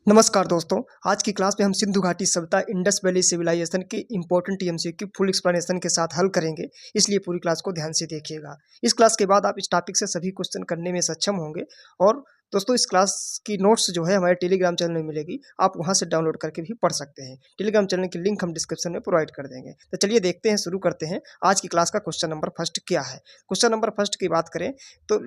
नमस्कार दोस्तों। आज की क्लास में हम सिंधु घाटी सभ्यता इंडस वैली सिविलाइजेशन के इंपॉर्टेंट एमसीक्यू फुल एक्सप्लेनेशन के साथ हल करेंगे, इसलिए पूरी क्लास को ध्यान से देखिएगा। इस क्लास के बाद आप इस टॉपिक से सभी क्वेश्चन करने में सक्षम होंगे। और दोस्तों, इस क्लास की नोट्स जो है हमारे टेलीग्राम चैनल में मिलेगी, आप वहां से डाउनलोड करके भी पढ़ सकते हैं। टेलीग्राम चैनल की लिंक हम डिस्क्रिप्शन में प्रोवाइड कर देंगे। तो चलिए देखते हैं, शुरू करते हैं। आज की क्लास का क्वेश्चन नंबर फर्स्ट क्या है। क्वेश्चन नंबर फर्स्ट की बात करें तो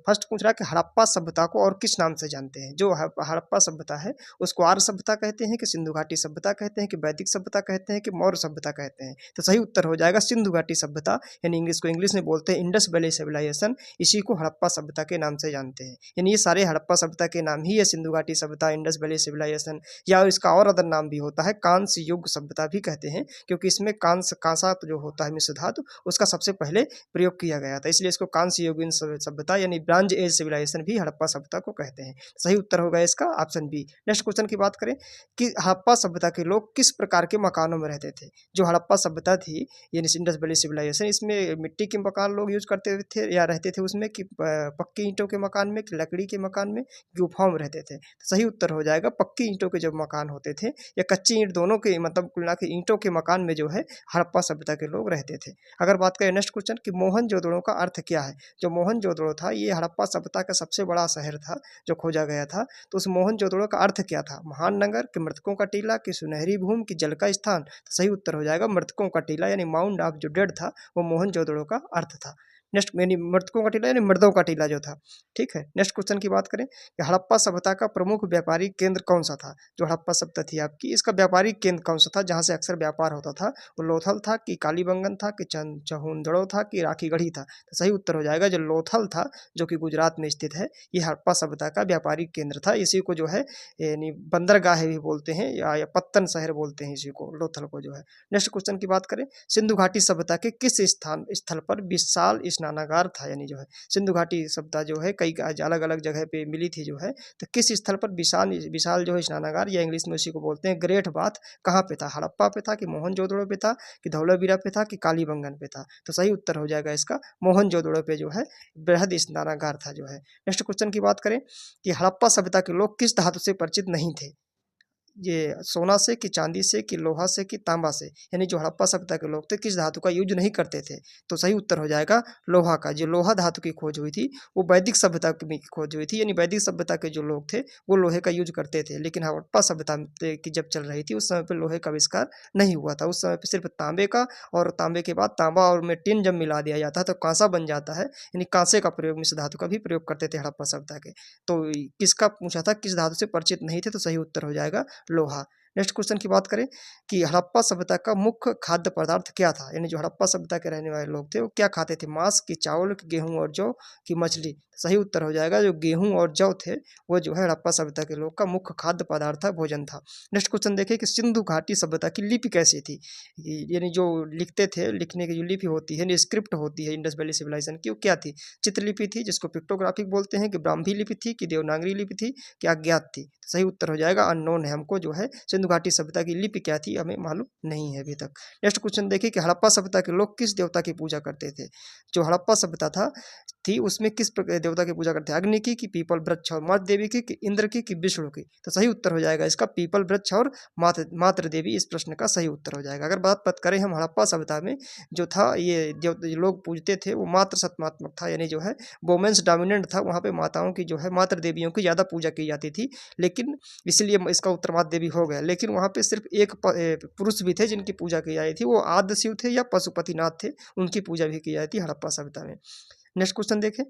फर्स्ट पूछ रहा है कि हड़प्पा सभ्यता को और किस नाम से जानते हैं। जो हड़प्पा सभ्यता है उसको आर्य सभ्यता कहते हैं कि सिंधु घाटी सभ्यता कहते हैं कि वैदिक सभ्यता कहते हैं कि मौर्य सभ्यता कहते हैं। तो सही उत्तर हो जाएगा सिंधु घाटी सभ्यता, यानी इंग्लिश में बोलते हैं इंडस वैली सिविलाइजेशन। इसी को हड़प्पा सभ्यता के नाम से जानते हैं। यानी ये सारे हड़प्पा सभ्यता के नाम ही है, सिंधु घाटी सभ्यता, इंडस वैली सिविलाइजेशन, या इसका और अदर नाम भी होता है कांस्य युग सभ्यता भी कहते हैं, क्योंकि इसमें कांसा जो होता है मिश्र धातु, उसका सबसे पहले प्रयोग किया गया था, इसलिए इसको कांस्य युगीन सभ्यता यानी ब्रांज एज सिविलाइजेशन भी हड़प्पा सभ्यता को कहते हैं। सही उत्तर होगा इसका ऑप्शन बी। नेक्स्ट क्वेश्चन की बात करें कि हड़प्पा सभ्यता के लोग किस प्रकार के मकानों में रहते थे। जो हड़प्पा सभ्यता थी यानी इंडस वैली सिविलाइजेशन, इसमें मिट्टी के मकान लोग यूज करते थे या रहते थे उसमें, कि पक्की ईंटों के मकान में, कि लकड़ी के मकान में, गुफाओं में रहते थे। तो सही उत्तर हो जाएगा पक्की ईंटों के जब मकान होते थे या कच्ची ईंट, दोनों के मतलब कुल मिला के ईंटों के मकान में जो है हड़प्पा सभ्यता के लोग रहते थे। अगर बात करें नेक्स्ट क्वेश्चन कि मोहनजोदड़ो का अर्थ क्या है। जो मोहनजोदड़ो था ये हड़प्पा सभ्यता का सबसे बड़ा शहर था जो खोजा गया था। तो उस मोहनजोदड़ो का अर्थ क्या था। महान नगर, कि मृतकों का टीला, कि सुनहरी भूमि, कि जल का स्थान। तो सही उत्तर हो जाएगा मृतकों का टीला, यानी माउंट ऑफ जो डेड था वो मोहनजोदड़ो का अर्थ था। नेक्स्ट यानी मृतकों का टीला यानी मर्दों का टीला जो था। ठीक है, नेक्स्ट क्वेश्चन की बात करें कि हड़प्पा सभ्यता का प्रमुख व्यापारिक केंद्र कौन सा था। जो हड़प्पा सभ्यता थी आपकी, इसका व्यापारिक केंद्र कौन सा था जहां से अक्सर व्यापार होता था। वो लोथल था, कि कालीबंगन था, कि चहुंदड़ो था, कि राखीगढ़ी था। तो सही उत्तर हो जाएगा जो लोथल था, जो कि गुजरात में स्थित है। ये हड़प्पा सभ्यता का व्यापारिक केंद्र था। इसी को जो है यानी बंदरगाह भी बोलते हैं या पत्तन शहर बोलते हैं इसी को, लोथल को जो है। नेक्स्ट क्वेश्चन की बात करें, सिंधु घाटी सभ्यता के किस स्थल पर विशाल स्नानागार था। यानी जो है सिंधु घाटी सभ्यता जो है कई अलग अलग जगह पे मिली थी जो है, तो किस स्थल पर विशाल विशाल जो है स्नानागार, या इंग्लिश में उसी को बोलते हैं ग्रेट बाथ, कहाँ पे था। हड़प्पा पे था, कि मोहनजोदड़ो पे था, कि धौलावीरा पे था, कि कालीबंगन पे था। तो सही उत्तर हो जाएगा इसका मोहनजोदड़ो पे जो है बृहद स्नानागार था जो है। नेक्स्ट क्वेश्चन की बात करें कि हड़प्पा सभ्यता के लोग किस धातु से परिचित नहीं थे। ये सोना से, कि चांदी से, कि लोहा से, कि तांबा से। यानी जो हड़प्पा सभ्यता के लोग थे किस धातु का यूज नहीं करते थे। तो सही उत्तर हो जाएगा लोहा का। जो लोहा धातु की खोज हुई थी वो वैदिक सभ्यता की खोज हुई थी, यानी वैदिक सभ्यता के जो लोग थे वो लोहे का यूज करते थे। लेकिन हड़प्पा सभ्यता की जब चल रही थी उस समय पर लोहे का आविष्कार नहीं हुआ था। उस समय पर सिर्फ तांबे का, और तांबे के बाद तांबा और में टिन जब मिला दिया जाता है तो कांसा बन जाता है, यानी कांसे का प्रयोग, मिश्र धातु का भी प्रयोग करते थे हड़प्पा सभ्यता के। तो किसका पूछा था, किस धातु से परिचित नहीं थे, तो सही उत्तर हो जाएगा लोहा। नेक्स्ट क्वेश्चन की बात करें कि हड़प्पा सभ्यता का मुख्य खाद्य पदार्थ क्या था। यानी जो हड़प्पा सभ्यता के रहने वाले लोग थे वो क्या खाते थे। मांस, की चावल, की गेहूं और जौ, की मछली। सही उत्तर हो जाएगा जो गेहूं और जौ थे वो जो है हड़प्पा सभ्यता के लोग का मुख्य खाद्य पदार्थ था, भोजन था। नेक्स्ट क्वेश्चन देखिए कि सिंधु घाटी सभ्यता की लिपि कैसी थी। यानी जो लिखते थे, लिखने की जो लिपि होती है, स्क्रिप्ट होती है इंडस वैली सिविलाइजेशन की, वो क्या थी। चित्रलिपि थी जिसको पिक्टोग्राफिक बोलते हैं, कि ब्राह्मी लिपि थी, कि देवनागरी लिपि थी, कि अज्ञात थी। तो सही उत्तर हो जाएगा अननोन है हमको जो है। सिंधु घाटी सभ्यता की लिपि क्या थी हमें मालूम नहीं है अभी तक। नेक्स्ट क्वेश्चन देखिए कि हड़प्पा सभ्यता के लोग किस देवता की पूजा करते थे। जो हड़प्पा सभ्यता थी उसमें किस देवता की पूजा करते हैं। अग्नि की, पीपल वृक्ष और मातृ देवी की, कि इंद्र की, कि विष्णु की। तो सही उत्तर हो जाएगा इसका पीपल वृक्ष और मातृ देवी इस प्रश्न का सही उत्तर हो जाएगा। अगर बात करें हम हड़प्पा सभ्यता में जो था ये जो लोग पूजते थे वो मातृ सत्मात्मक था, यानी जो है वोमेन्स डोमिनेंट था। वहाँ पे माताओं की जो है मातृ देवियों की ज़्यादा पूजा की जाती थी, लेकिन इसलिए इसका उत्तर मातृ देवी हो गया। लेकिन वहाँ पे सिर्फ एक पुरुष भी थे जिनकी पूजा की जाती थी, वो आद्य शिव थे या पशुपतिनाथ थे, उनकी पूजा भी की जाती थी हड़प्पा सभ्यता में। नेक्स्ट क्वेश्चन देखें,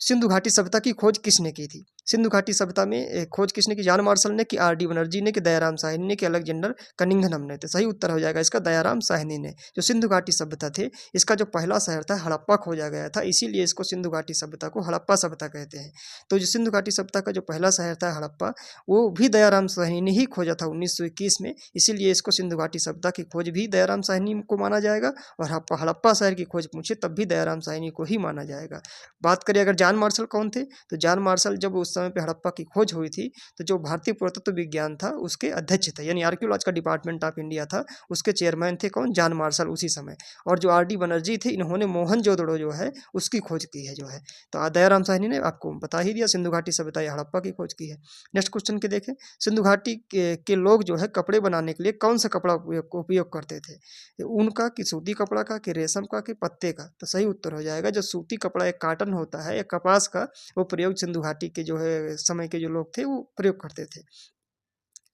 सिंधु घाटी सभ्यता की खोज किसने की थी। सिंधु घाटी सभ्यता में खोज किसने की। जॉन मार्शल ने, कि आर डी बनर्जी ने, कि दयाराम साहनी ने, कि अलेक्जेंडर कनिंघम ने। तो सही उत्तर हो जाएगा इसका दयाराम साहनी ने। जो सिंधु घाटी सभ्यता थे इसका जो पहला शहर था हड़प्पा खोजा गया था, इसीलिए इसको सिंधु घाटी सभ्यता को हड़प्पा सभ्यता कहते हैं। तो जो सिंधु घाटी सभ्यता का जो पहला शहर था हड़प्पा, वो भी दयाराम साहनी ने ही खोजा था 1921 में, इसीलिए इसको सिंधु घाटी सभ्यता की खोज भी दयाराम साहनी को माना जाएगा। और हड़प्पा शहर की खोज पूछे तब भी दयाराम साहनी को ही माना जाएगा। बात करें अगर जॉन मार्शल कौन थे? तो जॉन मार्शल जब उस समय पे हड़प्पा की खोज हुई थी, तो जो भारतीय पुरातत्व विज्ञान था उसके अध्यक्ष थे, यानी आर्कियोलॉजिकल डिपार्टमेंट ऑफ इंडिया था, उसके चेयरमैन थे कौन? जॉन मार्शल उसी समय। और जो आर डी बनर्जी थे, इन्होंने मोहनजोदड़ो जो है उसकी खोज की है जो है। तो दयाराम साहनी ने आपको बता ही दिया, सिंधु घाटी सभ्यता या हड़प्पा की खोज की है। नेक्स्ट क्वेश्चन के देखें, सिंधु घाटी के लोग जो है कपड़े बनाने के लिए कौन सा कपड़ा उपयोग करते थे? ऊन का, कि सूती कपड़ा का, कि रेशम का, कि पत्ते का? तो सही उत्तर हो जाएगा जो सूती कपड़ा, एक काटन होता है या कपास का, वो प्रयोग सिंधु घाटी के जो है समय के जो लोग थे वो प्रयोग करते थे।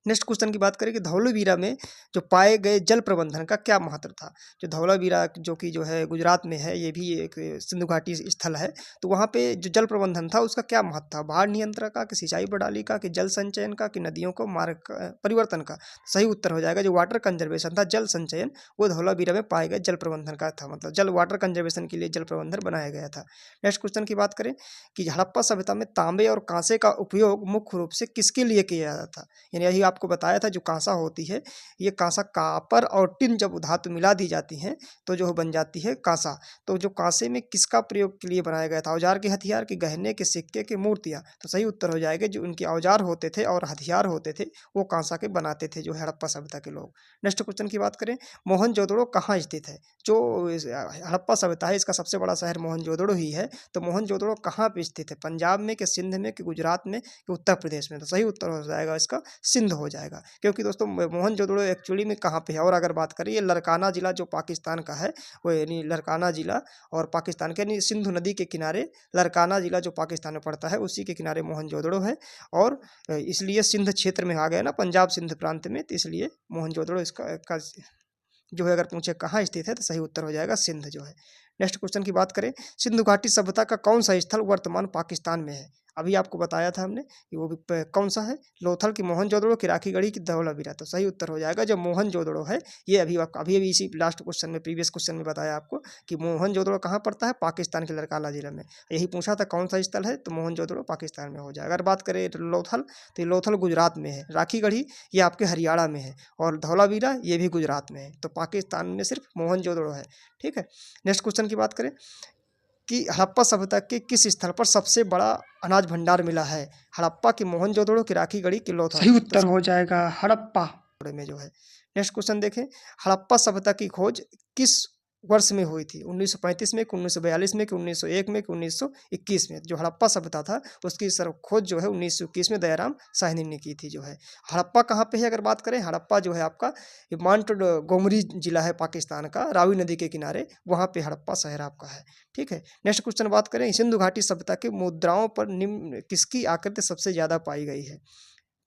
नेक्स्ट क्वेश्चन की बात करें कि धौलावीरा में जो पाए गए जल प्रबंधन का क्या महत्व था? जो धौलावीरा जो कि जो है गुजरात में है, ये भी एक सिंधु घाटी स्थल है, तो वहाँ पे जो जल प्रबंधन था उसका क्या महत्व था? बाढ़ नियंत्रण का, कि सिंचाई प्रणाली का, कि जल संचयन का, कि नदियों को मार्ग परिवर्तन का? सही उत्तर हो जाएगा जो वाटर कंजर्वेशन था, जल संचयन, वो धौलावीरा में पाए गए जल प्रबंधन का था, मतलब जल वाटर कंजर्वेशन के लिए जल प्रबंधन बनाया गया था। नेक्स्ट क्वेश्चन की बात करें कि हड़प्पा सभ्यता में तांबे और कांसे का उपयोग मुख्य रूप से किसके लिए किया जाता था? यानी यही आपको बताया था, जो कांसा होती है, ये कांसा, कापर और टिन जब धातु मिला दी जाती हैं तो जो बन जाती है कांसा। तो जो कांसे में किसका प्रयोग के लिए बनाया गया था? औजार के, हथियार के, गहने के, सिक्के के, मूर्तियां? तो सही उत्तर हो जाएगा जो उनके औजार होते थे और हथियार होते थे वो कांसा के बनाते थे जो हड़प्पा सभ्यता के लोग। नेक्स्ट क्वेश्चन की बात करें, मोहनजोदड़ो कहाँ स्थित है? जो हड़प्पा सभ्यता है इसका सबसे बड़ा शहर मोहनजोदड़ो ही है, तो मोहनजोदड़ो कहाँ पे स्थित है? पंजाब में, कि सिंध में, कि गुजरात में, कि उत्तर प्रदेश में? तो सही उत्तर हो जाएगा इसका सिंध हो जाएगा, क्योंकि दोस्तों मोहनजोदड़ो एक्चुअली में कहाँ पे है? और अगर बात करें, ये लरकाना जिला जो पाकिस्तान का है, वो यानी लरकाना जिला और पाकिस्तान के, यानी सिंधु नदी के किनारे लरकाना जिला जो पाकिस्तान में पड़ता है उसी के किनारे मोहनजोदड़ो है। और इसलिए सिंध क्षेत्र में आ गया ना, पंजाब सिंध प्रांत में, तो इसलिए मोहनजोदड़ो इसका जो है, अगर पूछे कहाँ स्थित है तो सही उत्तर हो जाएगा सिंध जो है। नेक्स्ट क्वेश्चन की बात करें, सिंधु घाटी सभ्यता का कौन सा स्थल वर्तमान पाकिस्तान में है? अभी आपको बताया था हमने कि वो भी कौन सा है? लोथल, की मोहनजोदड़ो, की राखीगढ़ी, की धौलावीरा? तो सही उत्तर हो जाएगा जो मोहनजोदड़ो है। ये अभी इसी लास्ट क्वेश्चन में, प्रीवियस क्वेश्चन में बताया आपको कि मोहनजोदड़ो कहाँ पड़ता है? पाकिस्तान के लरकाना जिला में। यही पूछा था कौन सा स्थल है, तो मोहनजोदड़ो पाकिस्तान में हो जाएगा। अगर बात करें लोथल, तो लोथल गुजरात में है। राखीगढ़ी ये आपके हरियाणा में है, और धौलावीरा ये भी गुजरात में है। तो पाकिस्तान में सिर्फ मोहनजोदड़ो है। ठीक है। नेक्स्ट क्वेश्चन की बात करें कि हड़प्पा सभ्यता के किस स्थल पर सबसे बड़ा अनाज भंडार मिला है? हड़प्पा, की मोहनजोदड़ो, की राखीगढ़ी, की लोथल? सही उत्तर हो जाएगा हड़प्पा में जो है। नेक्स्ट क्वेश्चन देखें, हड़प्पा सभ्यता की खोज किस वर्ष में हुई थी? 1935 में, कि 1942 में, कि 1901 में, कि 1921 में? जो हड़प्पा सभ्यता था उसकी सर्व खोज जो है 1921 में दयाराम साहनी ने की थी जो है। हड़प्पा कहाँ पे है? अगर बात करें, हड़प्पा जो है आपका माउंट गोमरी जिला है पाकिस्तान का, रावी नदी के किनारे, वहाँ पे हड़प्पा शहर आपका है। ठीक है। नेक्स्ट क्वेश्चन बात करें, सिंधु घाटी सभ्यता के मुद्राओं पर निम्न किसकी आकृति सबसे ज्यादा पाई गई है?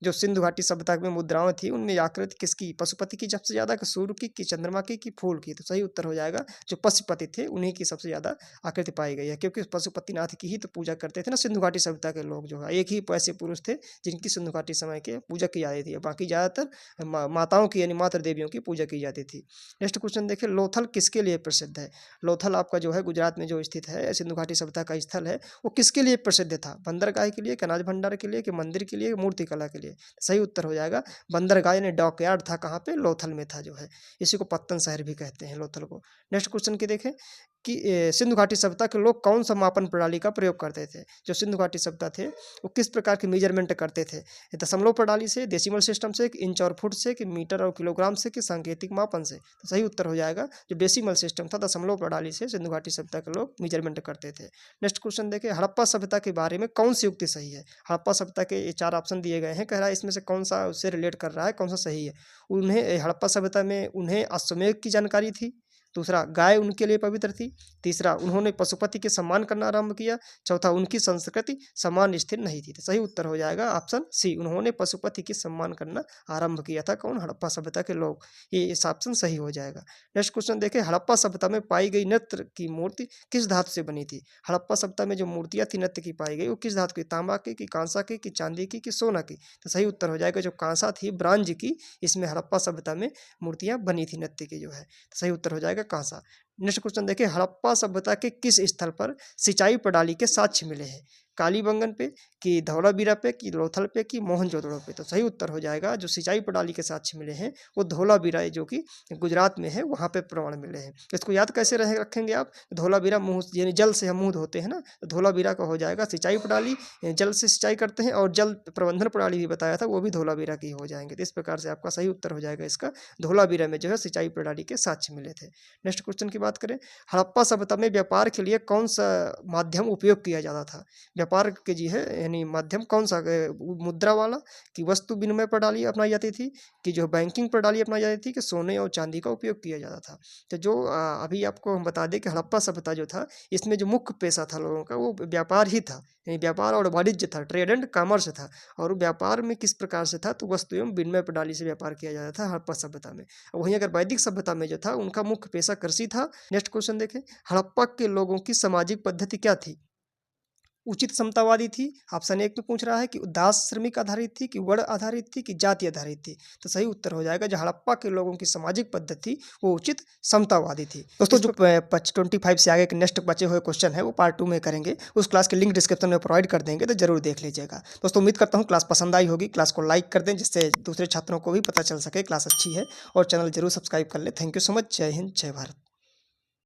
जो सिंधु घाटी सभ्यता में मुद्राएं थी उनमें आकृति किसकी? पशुपति की सबसे ज्यादा, कि सूर्य की, कि चंद्रमा की, कि फूल की? तो सही उत्तर हो जाएगा जो पशुपति थे उन्हीं की सबसे ज्यादा आकृति पाई गई है, क्योंकि पशुपतिनाथ की ही तो पूजा करते थे ना सिंधु घाटी सभ्यता के लोग जो है। एक ही ऐसे पुरुष थे जिनकी सिंधु घाटी समय के पूजा की जाती थी, बाकी ज्यादातर माताओं की, यानी मातृ देवियों की पूजा की जाती थी। नेक्स्ट क्वेश्चन देखिए, लोथल किसके लिए प्रसिद्ध है? लोथल आपका जो है गुजरात में जो स्थित है सिंधु घाटी सभ्यता का स्थल है, वो किसके लिए प्रसिद्ध था? बंदरगाह के लिए, अनाज भंडार के लिए, कि मंदिर के लिए, मूर्ति कला के लिए? सही उत्तर हो जाएगा बंदरगाह, यानी डॉकयार्ड था कहाँ पे? लोथल में था जो है। इसी को पत्तन शहर भी कहते हैं लोथल को। नेक्स्ट क्वेश्चन की देखें कि सिंधु घाटी सभ्यता के लोग कौन सा मापन प्रणाली का प्रयोग करते थे? जो सिंधु घाटी सभ्यता थे वो किस प्रकार की मेजरमेंट करते थे? दशमलव प्रणाली से, डेसिमल सिस्टम से, कि इंच और फुट से, कि मीटर और किलोग्राम से, कि सांकेतिक मापन से? तो सही उत्तर हो जाएगा जो डेसिमल सिस्टम था, दशमलव प्रणाली से सिंधु घाटी सभ्यता के लोग मेजरमेंट करते थे। नेक्स्ट क्वेश्चन देखें, हड़प्पा सभ्यता के बारे में कौन सी युक्ति सही है? हड़प्पा सभ्यता के ये 4 ऑप्शन दिए गए हैं, कह रहा है इसमें से कौन सा उससे रिलेट कर रहा है, कौन सा सही है? उन्हें हड़प्पा सभ्यता में उन्हें अश्वमेध की जानकारी थी। दूसरा, गाय उनके लिए पवित्र थी। तीसरा, उन्होंने पशुपति के सम्मान करना आरंभ किया। चौथा, उनकी संस्कृति समान स्थिर नहीं थी। तो सही उत्तर हो जाएगा ऑप्शन सी, उन्होंने पशुपति के सम्मान करना आरंभ किया था। कौन? हड़प्पा सभ्यता के लोग। ये इस ऑप्शन सही हो जाएगा। नेक्स्ट क्वेश्चन देखें, हड़प्पा सभ्यता में पाई गई नृत्य की मूर्ति किस धातु से बनी थी? हड़प्पा सभ्यता में जो मूर्तियां थी नृत्य की पाई गई वो किस धातु की? तांबा की, कि कांसा की, कि चांदी की, कि सोना की? तो सही उत्तर हो जाएगा जो कांसा थी, ब्रांज की, इसमें हड़प्पा सभ्यता में मूर्तियां बनी थी नृत्य की जो है। तो सही उत्तर हो जाएगा कांसा। नेक्स्ट क्वेश्चन देखिए, हड़प्पा सभ्यता के किस स्थल पर सिंचाई प्रणाली के साक्ष्य मिले हैं? कालीबंगन पे कि धौलावीरा पे कि लोथल पे कि मोहनजोदड़ो पे। तो सही उत्तर हो जाएगा जो सिंचाई प्रणाली के साक्ष्य मिले हैं वो धौलावीरा है, जो कि गुजरात में है, वहाँ पे प्रमाण मिले हैं। इसको याद कैसे रखेंगे आप? धौलावीरा मुँह यानी जल से हम मुँह धोते हैं ना, तो धौलावीरा का हो जाएगा सिंचाई प्रणाली, जल से सिंचाई करते हैं, और जल प्रबंधन प्रणाली भी बताया था वो भी धौलावीरा की हो जाएंगे। तो इस प्रकार से आपका सही उत्तर हो जाएगा इसका, धौलावीरा में जो है सिंचाई प्रणाली के साक्ष्य मिले थे। नेक्स्ट क्वेश्चन की बात करें, हड़प्पा सभ्यता में व्यापार के लिए कौन सा माध्यम उपयोग किया जाता था? व्यापार के जी है यानी माध्यम कौन सा, मुद्रा वाला कि वस्तु विनिमय प्रणाली अपनाई जाती थी कि जो बैंकिंग प्रणाली अपनाई जाती थी कि सोने और चांदी का उपयोग किया जाता था? तो जो अभी आपको हम बता दें कि हड़प्पा सभ्यता जो था इसमें जो मुख्य पेशा था लोगों का वो व्यापार ही था, यानी व्यापार और वाणिज्य था, ट्रेड एंड कॉमर्स था। और व्यापार में किस प्रकार से था? तो वस्तु एवं विनिमय प्रणाली से व्यापार किया जाता था हड़प्पा सभ्यता में। वहीं अगर वैदिक सभ्यता में जो था उनका मुख्य पेशा कृषि था। नेक्स्ट क्वेश्चन देखें, हड़प्पा के लोगों की सामाजिक पद्धति क्या थी? उचित समतावादी थी, ऑप्शन 1 में पूछ रहा है कि दास श्रमिक आधारित थी कि वर्ण आधारित थी कि जाति आधारित थी? तो सही उत्तर हो जाएगा जो हड़प्पा के लोगों की सामाजिक पद्धति थी वो उचित समतावादी थी। दोस्तों जो 25 से आगे के नेक्स्ट बचे हुए क्वेश्चन है वो पार्ट 2 में करेंगे, उस क्लास के लिंक डिस्क्रिप्शन में प्रोवाइड कर देंगे, तो जरूर देख लीजिएगा। दोस्तों उम्मीद करता हूँ क्लास पसंद आई होगी, क्लास को लाइक कर दें जिससे दूसरे छात्रों को भी पता चल सके क्लास अच्छी है, और चैनल जरूर सब्सक्राइब कर ले। Thank you so much. जय हिंद, जय भारत।